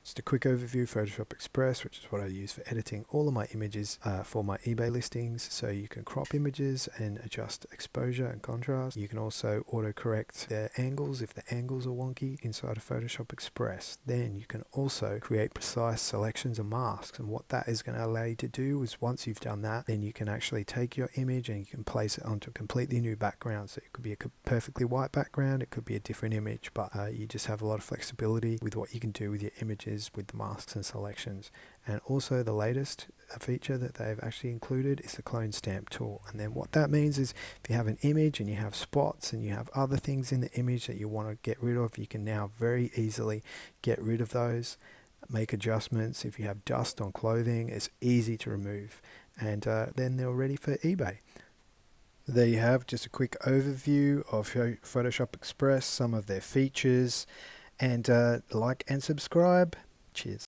Just a quick overview, Photoshop Express, which is what I use for editing all of my images for my eBay listings. So you can crop images and adjust exposure and contrast. You can also autocorrect the angles if the angles are wonky inside of Photoshop Express. Then you can also create precise selections of masks, and what that is going to allow you to do is once you've done that, then you can actually take your image and you can place it onto a completely new background. So it could be a perfectly white background, it could be a different image, but you just have a lot of flexibility with what you can do with your images with the masks and selections. And also the latest feature that they've actually included is the clone stamp tool. And then what that means is if you have an image and you have spots and you have other things in the image that you want to get rid of, you can now very easily get rid of those, make adjustments. If you have dust on clothing, it's easy to remove, and then they're ready for eBay. There you have just a quick overview of Photoshop Express, some of their features, and like and subscribe. Cheers.